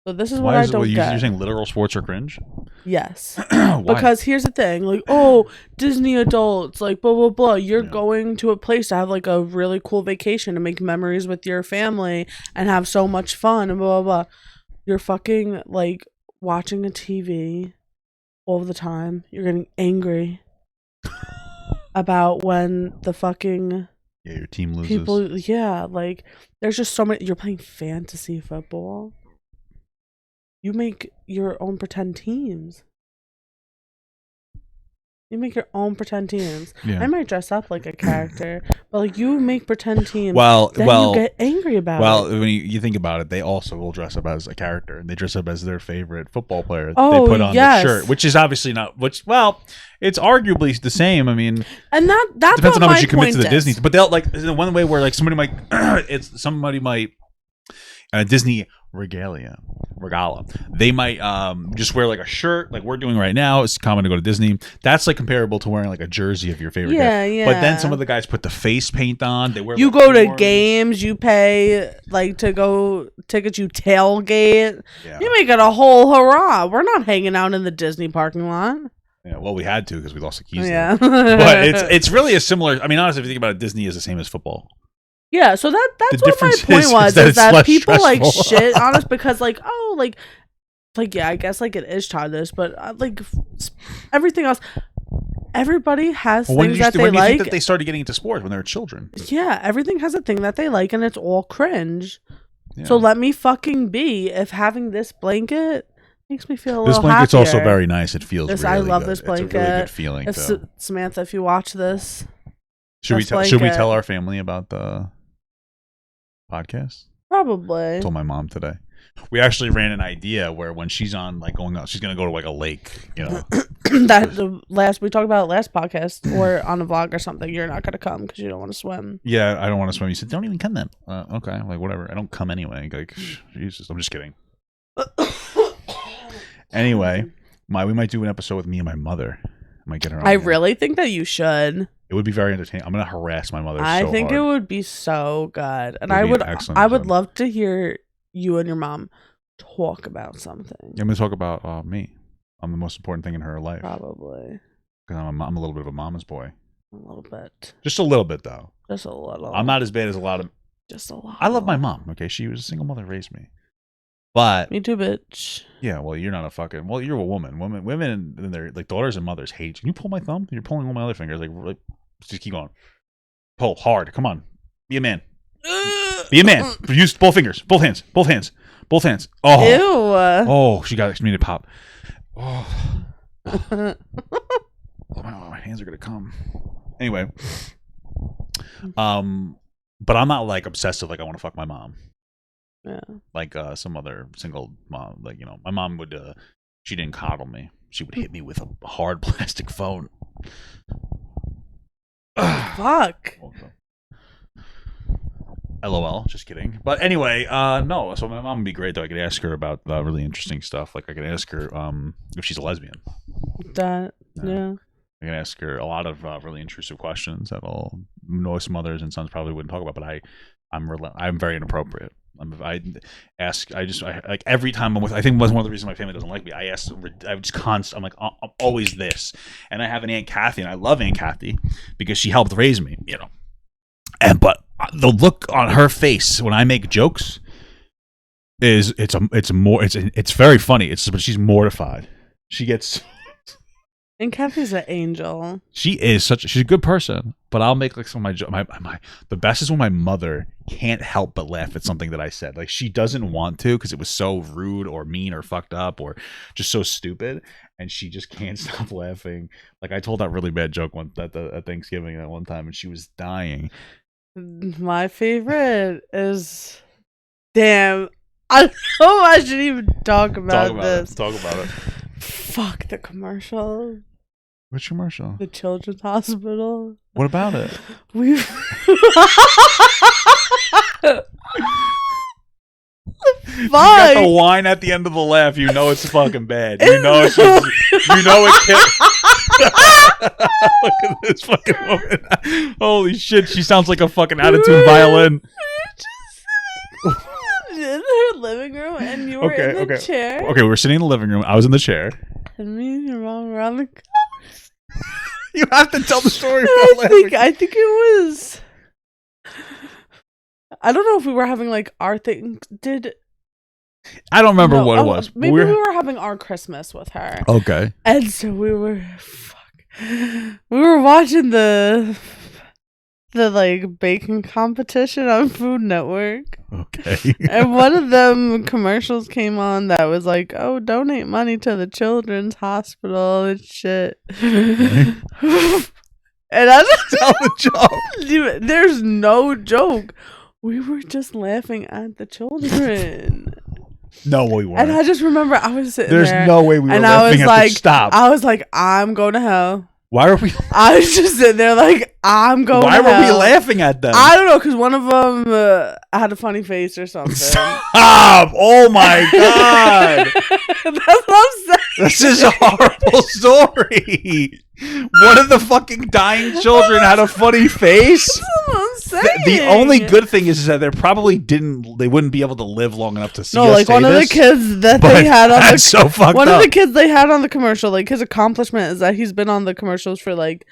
So this is what I don't get. You're saying literal sports are cringe? Yes. Because here's the thing, like, oh, Disney adults, like, blah, blah, blah. You're going to a place to have, like, a really cool vacation to make memories with your family and have so much fun and blah, blah, blah. You're fucking, like, watching a TV all the time. You're getting angry about when the fucking... Yeah, your team loses. Like, there's just so many... You're playing fantasy football. You make your own pretend teams. Yeah. I might dress up like a character, but like you make pretend teams. You get angry about it. Well, when you think about it, they also will dress up as a character, and they dress up as their favorite football player. Oh, they put on the shirt, which is obviously not. It's arguably the same. I mean, and that depends on how much you commit to the is. Disney. But they'll like one way where like somebody might Disney regala. They might just wear like a shirt like we're doing right now. It's common to go to Disney. That's like comparable to wearing like a jersey of your favorite guy. Yeah. But then some of the guys put the face paint on. They wear. You go to games. You pay like to go tickets. You tailgate. Yeah. You make it a whole hurrah. We're not hanging out in the Disney parking lot. Yeah, well, we had to because we lost the keys. Yeah, but it's really a similar. I mean, honestly, if you think about it, Disney is the same as football. Yeah, so that's what my point was, is that people stressful. Like shit on us because like, oh, like yeah, I guess like it is childish, but like everything else, everybody has things that they like. When do you think that they started getting into sports when they were children? Yeah, everything has a thing that they like, and it's all cringe. Yeah. So let me fucking be. If having this blanket makes me feel a little happier. This blanket's also very nice. It feels really I love good. this blanket. It's a really good feeling. Samantha, if you watch this. Should we Just should we blanket. tell our family about the podcast? Probably. I told my mom today. We actually ran an idea where when she's on like going out, she's gonna go to like a lake, you know. We talked about it last podcast or on a vlog or something. You're not gonna come because you don't want to swim. Yeah, I don't want to swim. You said don't even come then. Okay, I'm like whatever. I don't come anyway. Like Jesus, I'm just kidding. Anyway, we might do an episode with me and my mother. I might get her on. I here. really think that you should. It would be very entertaining. I'm gonna harass my mother. I so think hard. it would be so good, and It would I be would. an excellent I would episode. love to hear you and your mom talk about something. I'm gonna talk about me. I'm the most important thing in her life. Probably Because I'm a little bit of a mama's boy. a little bit. Just a little bit though. Just a little. I'm not as bad as a lot of. Just a lot. I love my mom. Okay, she was a single mother, raised me. But Me too, bitch. yeah, well, you're not a fucking. Well, you're a woman. Women and their like daughters and mothers hate you. Can you pull my thumb? You're pulling all my other fingers. Like just keep going. Pull hard. Come on. Be a man. Be a man. Use both fingers. Both hands. Both hands. Both hands. Oh. Ew. Oh, she got me to pop. Oh. Oh, my hands are gonna come. Anyway. But I'm not like obsessive. Like I want to fuck my mom. Yeah. Like some other single mom. Like my mom would. She didn't coddle me. She would hit me with a hard plastic phone. Fuck. LOL, just kidding. But anyway, no. So my mom would be great though. I could ask her about really interesting stuff. Like I could ask her if she's a lesbian. That yeah. I can ask her a lot of really intrusive questions that most mothers and sons probably wouldn't talk about. But I'm very inappropriate. Like every time I'm with. I think was one of the reasons my family doesn't like me. I ask. I'm just constant. I'm like I'm always this. And I have an Aunt Kathy, and I love Aunt Kathy because she helped raise me. You know. But the look on her face when I make jokes is it's very funny. But she's mortified. She gets. And Kathy's an angel. She's a good person, but I'll make like some of my the best is when my mother can't help but laugh at something that I said. Like she doesn't want to because it was so rude or mean or fucked up or just so stupid, and she just can't stop laughing. Like I told that really bad joke at Thanksgiving that one time, and she was dying. My favorite is damn. I don't know if I should even talk about this. Talk about it. Fuck the commercial. Which commercial? The Children's Hospital. What about it? We. You got the whine at the end of the laugh. You know it's fucking bad. You know it's just, you know it kills. Look at this fucking woman. Holy shit, she sounds like a fucking attitude violin. In her living room, and you were in the chair. Okay, we're sitting in the living room. I was in the chair. And me and your mom were on the couch. You have to tell the story. I think it was. I don't know if we were having like our thing. I don't remember what it was. Maybe we were having our Christmas with her. Okay. And so we were watching the like baking competition on Food Network. Okay. And one of them commercials came on that was like, "Oh, donate money to the Children's Hospital and shit." Okay. And I just tell the joke. There's no joke. We were just laughing at the children. No, we weren't. And I just remember I was sitting There's there. no way we were and laughing I was at like, stop. I was like, I'm going to hell. Why are we? I was just sitting there like, I'm going to hell. Why were we laughing at them? I don't know, because one of them had a funny face or something. Stop! Oh my god! That's what I'm saying. This is a horrible story. One of the fucking dying children had a funny face. That's what I'm saying. The only good thing is that they wouldn't be able to live long enough to see us like say one of the this, kids that but they had on that's so fucked one up. of the kids they had on the commercial, like his accomplishment is that he's been on the commercials for like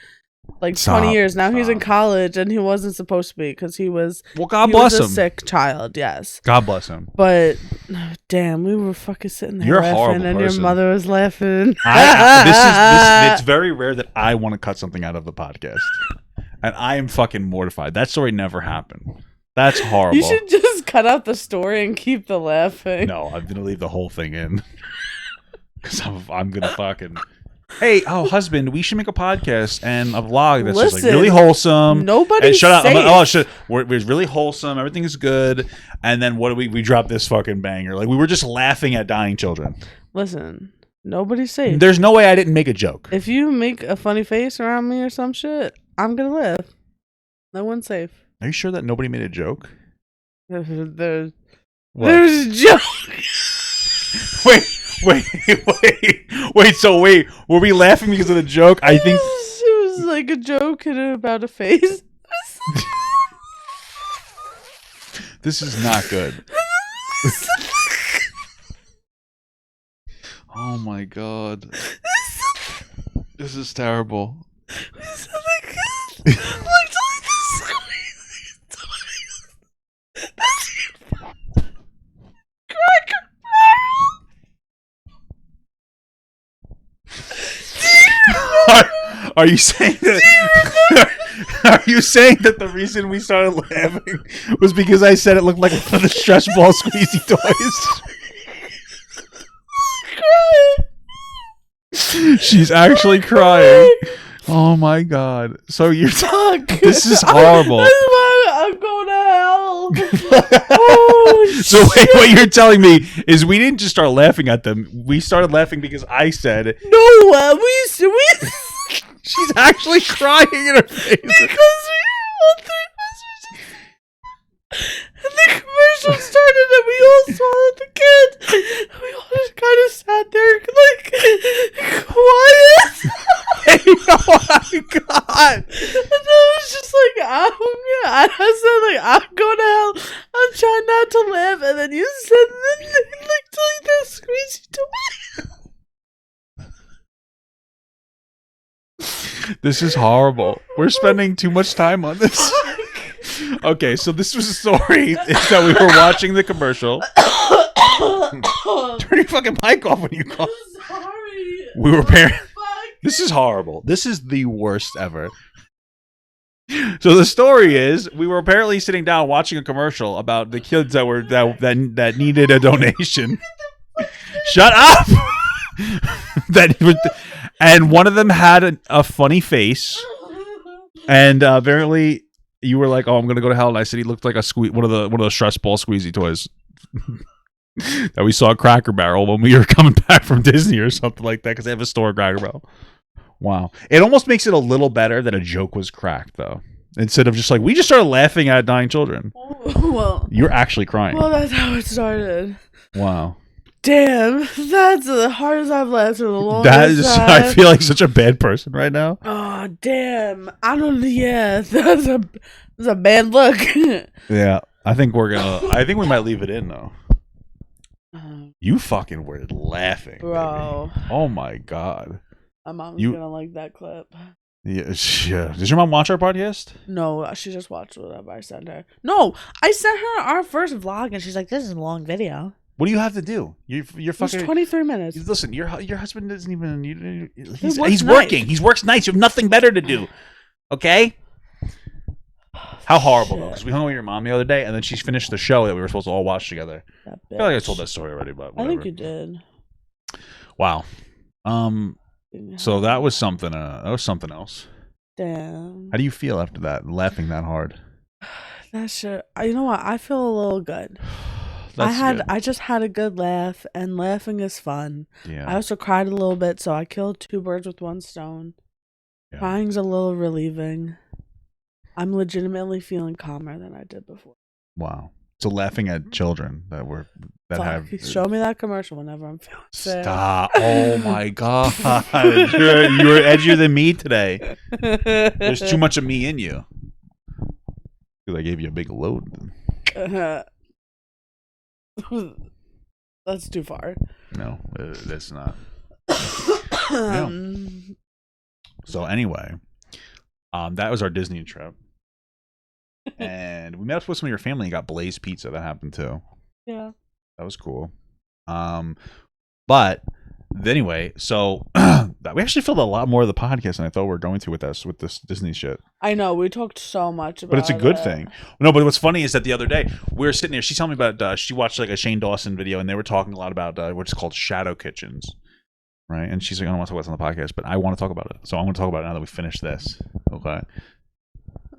20 years now. He's in college and he wasn't supposed to be because he was God bless him. A sick child. Yes, God bless him. But damn, we were fucking sitting there You're a laughing, horrible and person. your mother was laughing. It's very rare that I want to cut something out of the podcast, and I am fucking mortified. That story never happened. That's horrible. You should just cut out the story and keep the laughing. No, I'm gonna leave the whole thing in because I'm gonna fucking. hey, husband, we should make a podcast and a vlog that's just like Listen, really wholesome. nobody's shut up. safe. We're really wholesome. Everything is good. And then what do we drop this fucking banger? Like we were just laughing at dying children. Listen, nobody's safe. There's no way I didn't make a joke. If you make a funny face around me or some shit, I'm gonna live. No one's safe. Are you sure that nobody made a joke? There's a joke. Wait. So were we laughing because of the joke? I think it was like a joke about a face. This is not good. Oh my god. This is terrible. Are you saying that? Are you saying that the reason we started laughing was because I said it looked like one of the stress ball squeezy toys? She's actually crying. Oh my god! So you're this is horrible. That's why I'm going to hell. Oh, so wait, what you're telling me is we didn't just start laughing at them. We started laughing because I said no. We she's actually crying in her face because we all three of us and the commercial started and we all swallowed the kid. We all just kind of sat there like quiet. Oh my god! And then it was just like I said like I'm going to hell. I'm trying not to laugh, and then you said like that squeezy toy. This is horrible. We're spending too much time on this. Okay, so this was a story is that we were watching the commercial. Turn your fucking mic off when you call. Sorry. We were This is horrible. This is the worst ever. So the story is, we were apparently sitting down watching a commercial about the kids that needed a donation. Shut up. And one of them had a funny face, and apparently you were like, "Oh, I'm gonna go to hell," and I said he looked like one of those stress ball squeezy toys that we saw at Cracker Barrel when we were coming back from Disney or something like that, because they have a store at Cracker Barrel. Wow, it almost makes it a little better that a joke was cracked, though, instead of just like we just started laughing at dying children. Well, you're actually crying. Well, that's how it started. Wow. Damn, that's the hardest I've laughed in a long time. That is, I feel like such a bad person right now. Oh, damn. I don't, yeah, that's a bad look. Yeah, I think we might leave it in, though. You fucking were laughing, bro. Baby. Oh my god. My mom's gonna like that clip. Yeah. Does your mom watch our podcast? No, she just watched whatever I sent her. No, I sent her our first vlog, and she's like, "This is a long video." What do you have to do? You're fucking. It's 23 minutes. Listen, your husband doesn't even. He's working. Nights. He works nights. You have nothing better to do. Okay. How horrible though, because we hung out with your mom the other day, and then she finished the show that we were supposed to all watch together. I feel like I told that story already, but whatever. I think you did. Wow. So that was something. That was something else. Damn. How do you feel after that? Laughing that hard. That shit. You know what? I feel a little good. Good. I just had a good laugh, and laughing is fun. Yeah. I also cried a little bit, so I killed two birds with one stone. Yeah. Crying's a little relieving. I'm legitimately feeling calmer than I did before. Wow. So laughing at children show me that commercial whenever I'm feeling sad. Stop. Oh my god. You're edgier than me today. There's too much of me in you. Because I gave you a big load. That's too far. No, that's not. Yeah. So anyway, that was our Disney trip. And we met up with some of your family and got Blaze Pizza. That happened too. Yeah. That was cool. But anyway, so we actually filled a lot more of the podcast than I thought we were going to with this Disney shit. I know, we talked so much about it. But it's a good thing. No, but what's funny is that the other day we were sitting there, she's telling me about she watched like a Shane Dawson video, and they were talking a lot about what's called shadow kitchens. right? And she's like, I don't want to talk about it on the podcast, but I want to talk about it. So I'm going to talk about it now that we finish this. Okay.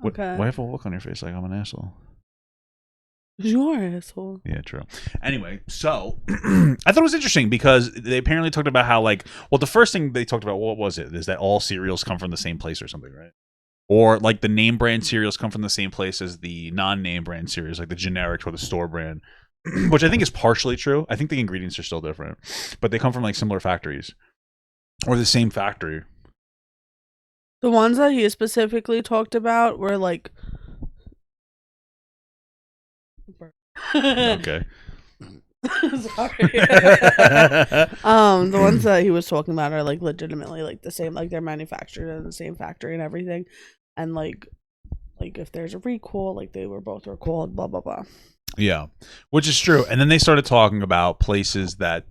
Okay. Why do you have a look on your face like I'm an asshole? You are an asshole. Yeah, true. Anyway, so I thought it was interesting because they apparently talked about how, like, well, the first thing they talked about, what was it? Is that all cereals come from the same place or something, right? Or like the name brand cereals come from the same place as the non-name brand cereals, like the generic or the store brand, which I think is partially true. I think the ingredients are still different, but they come from like similar factories or the same factory. The ones that he specifically talked about were like Okay. Sorry. The ones that he was talking about are like legitimately like the same, like they're manufactured in the same factory and everything, and like if there's a recall, like they were both recalled, blah blah blah. Yeah, which is true. And then they started talking about places that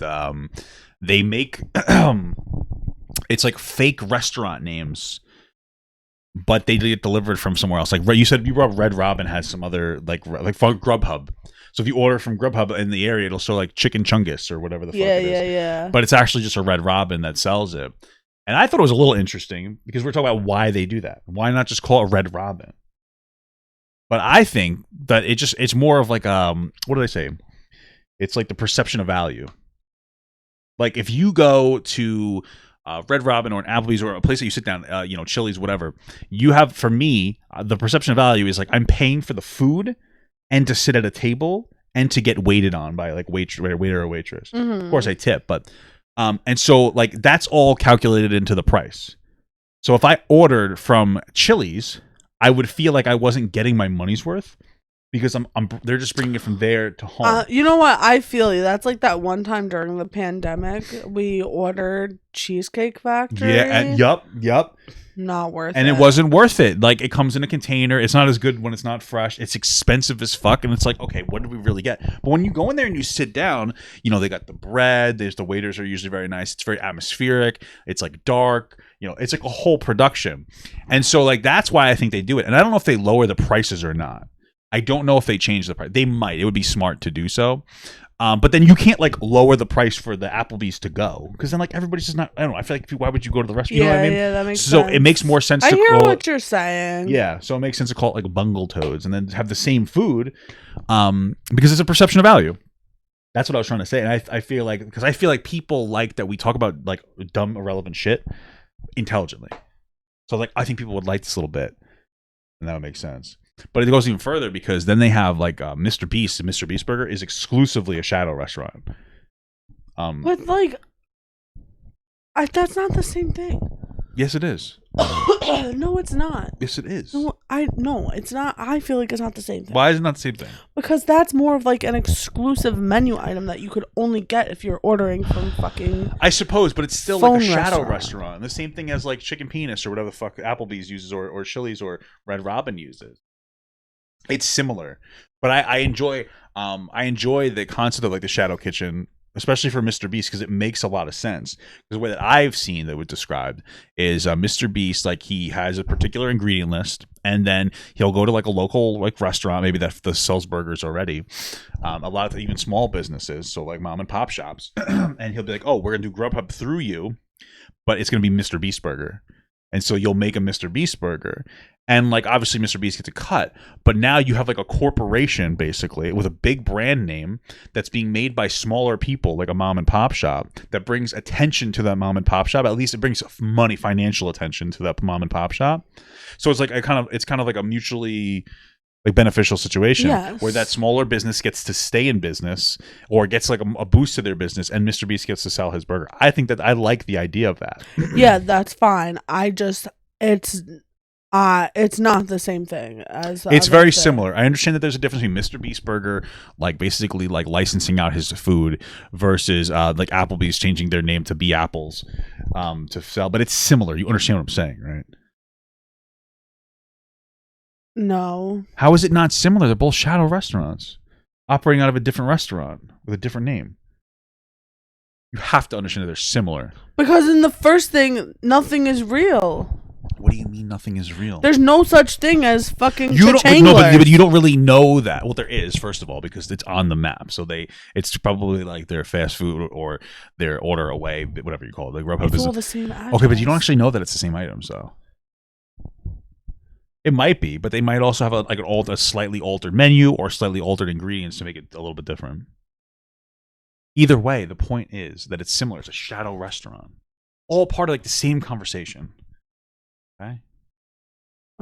they make it's like fake restaurant names, but they get delivered from somewhere else. Like you said, Red Robin has some other like Grubhub. So if you order from Grubhub in the area, it'll show like Chicken Chungus or whatever the fuck it is. Yeah. But it's actually just a Red Robin that sells it. And I thought it was a little interesting because we're talking about why they do that. Why not just call it Red Robin? But I think that it's more of like what do they say? It's like the perception of value. Like if you go to Red Robin or an Applebee's or a place that you sit down, Chili's, whatever, you have, for me, the perception of value is like I'm paying for the food and to sit at a table and to get waited on by like waiter or waitress. Mm-hmm. Of course I tip, but and so like that's all calculated into the price. So if I ordered from Chili's, I would feel like I wasn't getting my money's worth because they're just bringing it from there to home. You know what? I feel you. That's like that one time during the pandemic, we ordered Cheesecake Factory. Yeah, and yup. Not worth it. And it wasn't worth it. Like, it comes in a container. It's not as good when it's not fresh. It's expensive as fuck. And it's like, okay, what did we really get? But when you go in there and you sit down, they got the bread. The waiters are usually very nice. It's very atmospheric. It's like dark. It's like a whole production. And so like, that's why I think they do it. And I don't know if they lower the prices or not. I don't know if they change the price. They might. It would be smart to do so. But then you can't like lower the price for the Applebee's to go because then like everybody's just not. I don't know. I feel like why would you go to the restaurant? You know what I mean? Yeah, that makes sense. So it makes more sense. I to hear call what you're saying. Yeah, so it makes sense to call it like Bungle Toads and then have the same food, because it's a perception of value. That's what I was trying to say, and I feel like people like that we talk about like dumb irrelevant shit intelligently. So like I think people would like this a little bit, and that would make sense. But it goes even further because then they have like Mr. Beast, and Mr. Beast Burger is exclusively a shadow restaurant. But like, that's not the same thing. Yes, it is. No, it's not. Yes, it is. No, it's not. I feel like it's not the same thing. Why is it not the same thing? Because that's more of like an exclusive menu item that you could only get if you're ordering from fucking. I suppose, but it's still like a shadow restaurant. restaurant. The same thing as like Chicken Penis or whatever the fuck Applebee's uses or Chili's or Red Robin uses. It's similar, but I enjoy the concept of like the shadow kitchen, especially for Mr. Beast, because it makes a lot of sense. Because the way that I've seen that was described is Mr. Beast, like he has a particular ingredient list, and then he'll go to like a local like restaurant, maybe that sells burgers already. A lot of even small businesses, so like mom and pop shops, and he'll be like, "Oh, we're gonna do Grubhub through you, but it's gonna be Mr. Beast Burger." And so you'll make a Mr. Beast burger. And like obviously Mr. Beast gets a cut, but now you have like a corporation basically with a big brand name that's being made by smaller people like a mom and pop shop that brings attention to that mom and pop shop. At least it brings money, financial attention to that mom and pop shop. So it's like it's kind of like a mutually like beneficial situation where that smaller business gets to stay in business or gets like a boost to their business, and Mr. Beast gets to sell his burger. I think that I like the idea of that. Yeah, that's fine. It's not the same thing as it's very similar. I understand that there's a difference between Mr. Beast Burger, like basically like licensing out his food, versus like Applebee's changing their name to Be Apples to sell. But it's similar. You understand what I'm saying, right? No. How is it not similar? They're both shadow restaurants operating out of a different restaurant with a different name. You have to understand that they're similar. Because in the first thing, nothing is real. What do you mean nothing is real? There's no such thing as fucking you don't Changler. no, but you don't really know that. Well, there is, first of all, because it's on the map. So it's probably like their fast food or their order away, whatever you call it. Like Grubhub It's is all the same address. okay, but you don't actually know that it's the same items, though. It might be, but they might also have a slightly altered menu or slightly altered ingredients to make it a little bit different. Either way, the point is that it's similar. It's a shadow restaurant, all part of like the same conversation. Okay.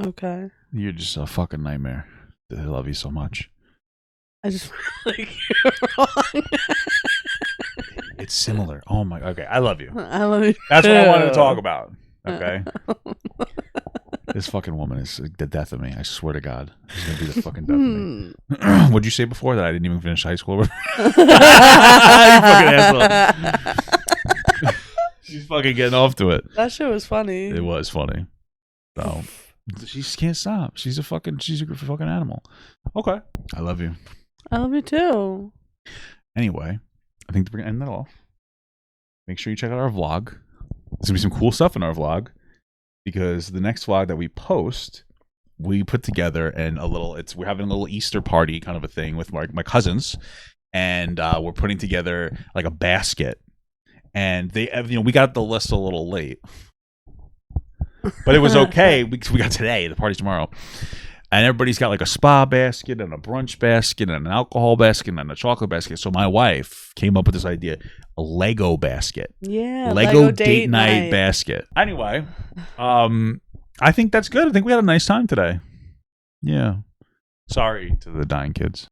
Okay. You're just a fucking nightmare. I love you so much. I just like you're wrong. It's similar. Oh my. Okay, I love you. I love you. That's what I wanted to talk about. Okay. This fucking woman is the death of me. I swear to God, she's gonna be the fucking death of me. What'd you say before that I didn't even finish high school? You fucking asshole. She's fucking getting off to it. That shit was funny. It was funny. So she just can't stop. She's a fucking animal. Okay. I love you. I love you too. Anyway, I think we're gonna end that off. Make sure you check out our vlog. There's gonna be some cool stuff in our vlog because the next vlog that we post, we put together and we're having a little Easter party kind of a thing with my cousins, and we're putting together like a basket. And we got the list a little late. But it was okay. We got today. The party's tomorrow. And everybody's got like a spa basket and a brunch basket and an alcohol basket and a chocolate basket. So my wife came up with this idea, a Lego basket. Yeah. Lego date night basket. Anyway, I think that's good. I think we had a nice time today. Yeah. Sorry to the dying kids.